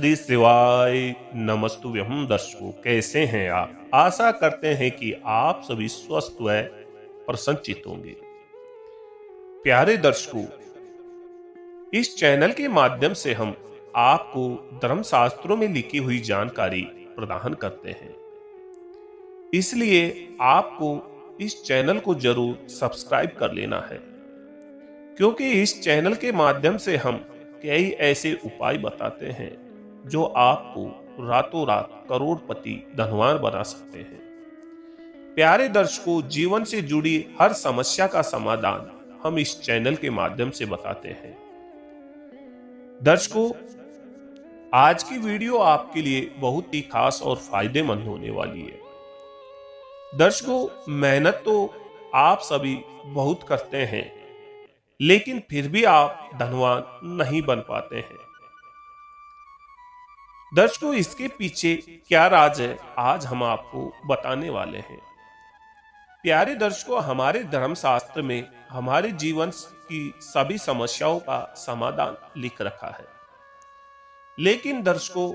श्री शिवाय नमस्तुभ्यं। दर्शकों, कैसे हैं आप? आशा करते हैं कि आप सभी स्वस्थ व प्रसन्नचित होंगे। प्यारे दर्शकों, इस चैनल के माध्यम से हम आपको धर्मशास्त्रों में लिखी हुई जानकारी प्रदान करते हैं, इसलिए आपको इस चैनल को जरूर सब्सक्राइब कर लेना है, क्योंकि इस चैनल के माध्यम से हम कई ऐसे उपाय बताते हैं जो आपको रातों रात करोड़पति धनवान बना सकते हैं। प्यारे दर्शकों, जीवन से जुड़ी हर समस्या का समाधान हम इस चैनल के माध्यम से बताते हैं। दर्शकों, आज की वीडियो आपके लिए बहुत ही खास और फायदेमंद होने वाली है। दर्शकों, मेहनत तो आप सभी बहुत करते हैं, लेकिन फिर भी आप धनवान नहीं बन पाते हैं। दर्शकों, इसके पीछे क्या राज है, आज हम आपको बताने वाले हैं। प्यारे दर्शकों, हमारे धर्मशास्त्र में हमारे जीवन की सभी समस्याओं का समाधान लिख रखा है, लेकिन दर्शकों,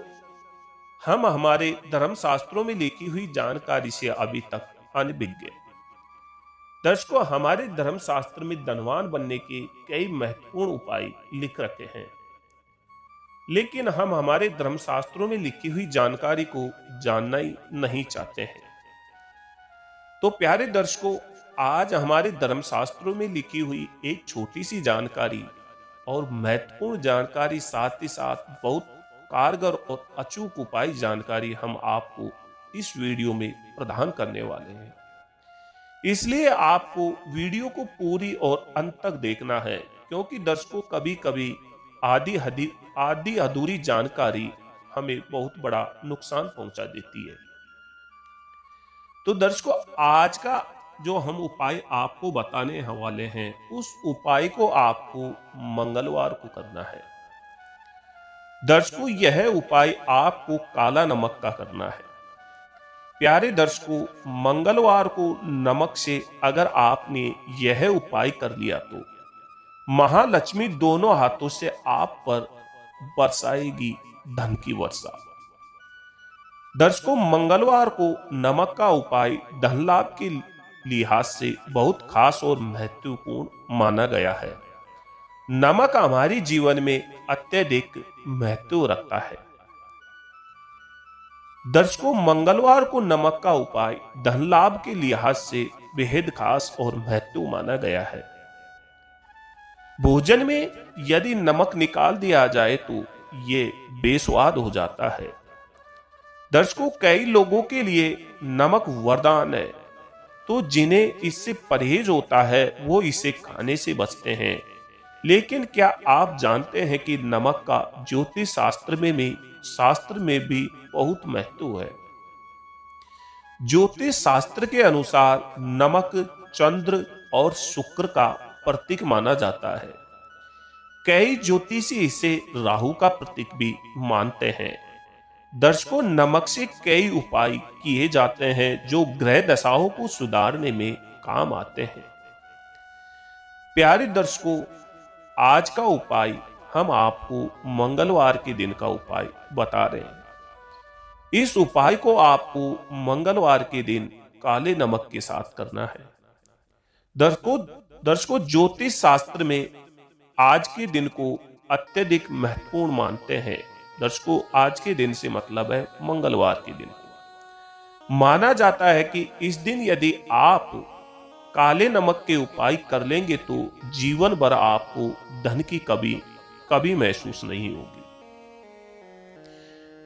हम हमारे धर्मशास्त्रों में लिखी हुई जानकारी से अभी तक अनभिज्ञ। दर्शकों, हमारे धर्मशास्त्र में धनवान बनने के कई महत्वपूर्ण उपाय लिख रखे हैं, लेकिन हम हमारे धर्मशास्त्रों में लिखी हुई जानकारी को जानना ही नहीं चाहते हैं। तो प्यारे दर्शकों, आज हमारे धर्मशास्त्रों में लिखी हुई एक छोटी सी जानकारी और महत्वपूर्ण जानकारी, साथ ही साथ बहुत कारगर और अचूक उपाय जानकारी हम आपको इस वीडियो में प्रदान करने वाले हैं। इसलिए आपको वीडियो को पूरी और अंत तक देखना है, क्योंकि दर्शकों, कभी कभी आधी अधूरी जानकारी हमें बहुत बड़ा नुकसान पहुंचा देती है। तो दर्शकों, आज का जो हम उपाय आपको बताने वाले हैं, उस उपाय को आपको मंगलवार को करना है। दर्शकों, यह उपाय आपको काला नमक का करना है। प्यारे दर्शकों, मंगलवार को नमक से अगर आपने यह उपाय कर लिया तो महालक्ष्मी दोनों हाथों से आप पर बरसाएगी धन की वर्षा। दर्शकों, मंगलवार को नमक का उपाय धन लाभ के लिहाज से बहुत खास और महत्वपूर्ण माना गया है। नमक हमारे जीवन में अत्यधिक महत्व रखता है। दर्शकों, मंगलवार को नमक का उपाय धन लाभ के लिहाज से बेहद खास और महत्व माना गया है। भोजन में यदि नमक निकाल दिया जाए तो ये बेस्वाद हो जाता है। दर्शकों, कई लोगों के लिए नमक वरदान है, तो जिन्हें इससे परहेज होता है वो इसे खाने से बचते हैं। लेकिन क्या आप जानते हैं कि नमक का ज्योतिष शास्त्र में भी बहुत महत्व है। ज्योतिष शास्त्र के अनुसार नमक चंद्र और शुक्र का प्रतीक माना जाता है। कई ज्योतिषी इसे राहु का प्रतीक भी मानते हैं। दर्शकों, नमक से कई उपाय किए जाते हैं जो ग्रह दशाओं को सुधारने में काम आते हैं। प्यारे दर्शकों, आज का उपाय हम आपको मंगलवार के दिन का उपाय बता रहे हैं। इस उपाय को आपको मंगलवार के दिन काले नमक के साथ करना है। दर्शकों, ज्योतिष शास्त्र में आज के दिन को अत्यधिक महत्वपूर्ण मानते हैं। दर्शकों, आज के दिन से मतलब है मंगलवार के दिन को। माना जाता है कि इस दिन यदि आप काले नमक के उपाय कर लेंगे तो जीवन भर आपको धन की कभी महसूस नहीं होगी।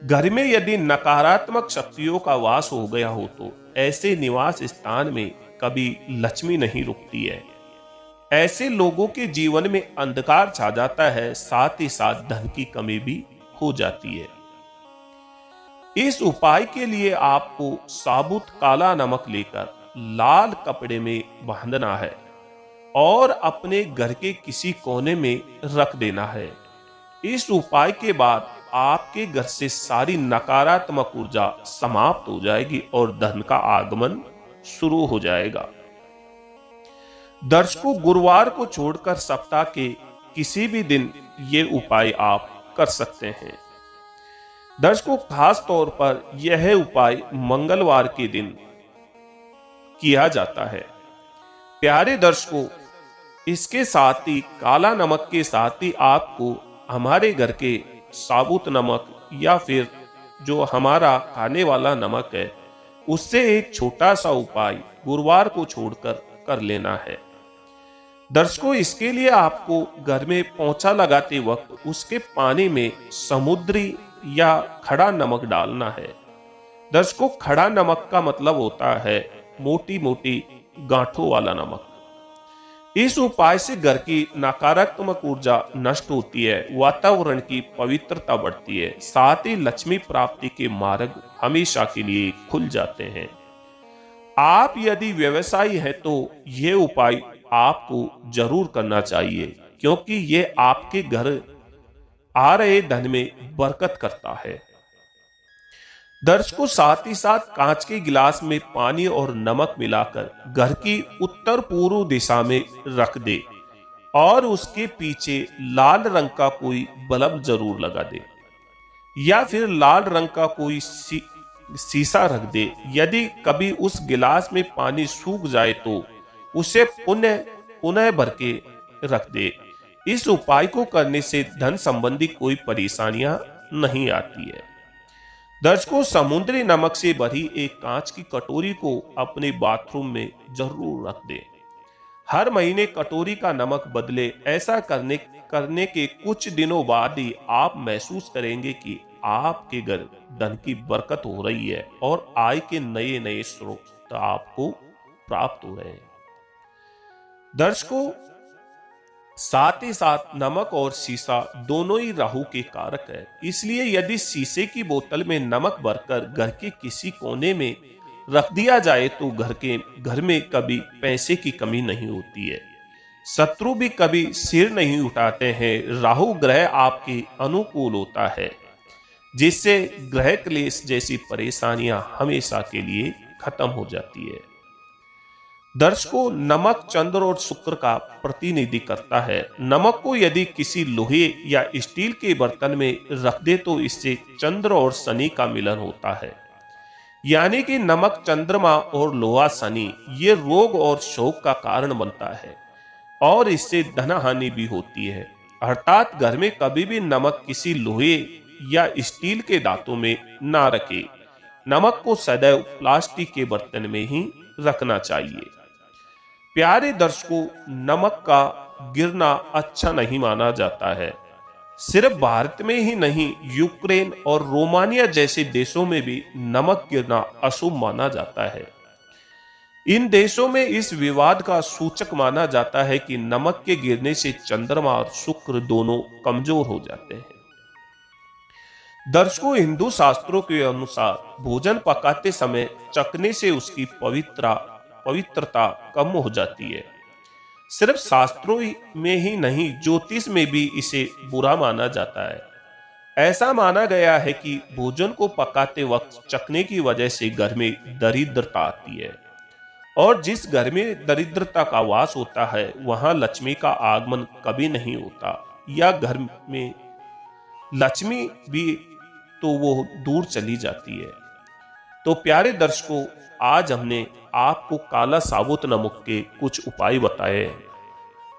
घर में यदि नकारात्मक शक्तियों का वास हो गया हो तो ऐसे निवास स्थान में कभी लक्ष्मी नहीं रुकती है। ऐसे लोगों के जीवन में अंधकार छा जाता है, साथ ही साथ धन की कमी भी हो जाती है। इस उपाय के लिए आपको साबुत काला नमक लेकर लाल कपड़े में बांधना है और अपने घर के किसी कोने में रख देना है। इस उपाय के बाद आपके घर से सारी नकारात्मक ऊर्जा समाप्त हो जाएगी और धन का आगमन शुरू हो जाएगा। दर्शकों, गुरुवार को छोड़कर सप्ताह के किसी भी दिन ये उपाय आप कर सकते हैं। दर्शकों, खास तौर पर यह उपाय मंगलवार के दिन किया जाता है। प्यारे दर्शकों, इसके साथ ही काला नमक के साथ ही आपको हमारे घर के साबुत नमक या फिर जो हमारा खाने वाला नमक है, उससे एक छोटा सा उपाय गुरुवार को छोड़कर कर लेना है। दर्शकों, इसके लिए आपको घर में पोंछा लगाते वक्त उसके पानी में समुद्री या खड़ा नमक डालना है। दर्शकों, खड़ा नमक का मतलब होता है मोटी मोटी गांठों वाला नमक। इस उपाय से घर की नकारात्मक ऊर्जा नष्ट होती है, वातावरण की पवित्रता बढ़ती है, साथ ही लक्ष्मी प्राप्ति के मार्ग हमेशा के लिए खुल जाते हैं। आप यदि व्यवसायी हैं तो ये उपाय आपको जरूर करना चाहिए, क्योंकि ये आपके घर आ रहे धन में बरकत करता है। दर्शकों, साथ ही साथ कांच के गिलास में पानी और नमक मिलाकर घर की उत्तर पूर्व दिशा में रख दे और उसके पीछे लाल रंग का कोई बल्ब जरूर लगा दे या फिर लाल रंग का कोई शीशा रख दे। यदि कभी उस गिलास में पानी सूख जाए तो उसे पुनः पुनः भर के रख दे। इस उपाय को करने से धन संबंधी कोई परेशानियां नहीं आती है। दर्शकों, समुद्री नमक से भरी एक कांच की कटोरी को अपने बाथरूम में जरूर रख दें। हर महीने कटोरी का नमक बदले। ऐसा करने के कुछ दिनों बाद ही आप महसूस करेंगे कि आपके घर धन की बरकत हो रही है और आय के नए नए स्रोत आपको प्राप्त हो रहे हैं। दर्शकों, साथ ही साथ नमक और शीशा दोनों ही राहु के कारक है, इसलिए यदि शीशे की बोतल में नमक भरकर घर के किसी कोने में रख दिया जाए तो घर में कभी पैसे की कमी नहीं होती है, शत्रु भी कभी सिर नहीं उठाते हैं। राहु ग्रह आपके अनुकूल होता है, जिससे ग्रह क्लेश जैसी परेशानियां हमेशा के लिए खत्म हो जाती है। दर्शकों, नमक चंद्र और शुक्र का प्रतिनिधि करता है। नमक को यदि किसी लोहे या स्टील के बर्तन में रख दे तो इससे चंद्र और शनि का मिलन होता है, यानी कि नमक चंद्रमा और लोहा शनि, ये रोग और शोक का कारण बनता है और इससे धन हानि भी होती है। अर्थात घर में कभी भी नमक किसी लोहे या स्टील के धातु में ना रखे। नमक को सदैव प्लास्टिक के बर्तन में ही रखना चाहिए। प्यारे दर्शकों, नमक का गिरना अच्छा नहीं माना जाता है। सिर्फ भारत में ही नहीं, यूक्रेन और रोमानिया जैसे देशों में भी नमक गिरना अशुभ माना जाता है। इन देशों में इस विवाद का सूचक माना जाता है कि नमक के गिरने से चंद्रमा और शुक्र दोनों कमजोर हो जाते हैं। दर्शकों, हिंदू शास्त्रों के अनुसार भोजन पकाते समय चखने से उसकी पवित्रता कम हो जाती है। सिर्फ शास्त्रों में ही नहीं, ज्योतिष में भी इसे बुरा माना जाता है। ऐसा माना गया है कि भोजन को पकाते वक्त चखने की वजह से घर में दरिद्रता आती है और जिस घर में दरिद्रता का वास होता है वहां लक्ष्मी का आगमन कभी नहीं होता, या घर में लक्ष्मी भी तो वो दूर चली जाती है। तो प्यारे दर्शकों, आज हमने आपको काला साबुत नमक के कुछ उपाय बताए हैं।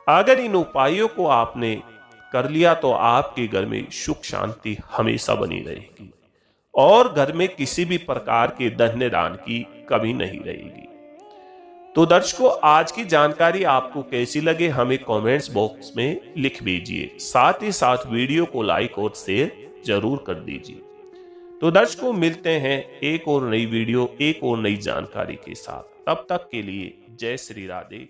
अगर इन उपायों को आपने कर लिया तो आपके घर में सुख शांति हमेशा बनी रहेगी और घर में किसी भी प्रकार के धन्य दान की कमी नहीं रहेगी। तो दर्शकों, आज की जानकारी आपको कैसी लगे हमें कमेंट्स बॉक्स में लिख दीजिए। साथ ही साथ वीडियो को लाइक और शेयर जरूर कर दीजिए। तो दर्शकों, मिलते हैं एक और नई वीडियो, एक और नई जानकारी के साथ। तब तक के लिए जय श्री राधे।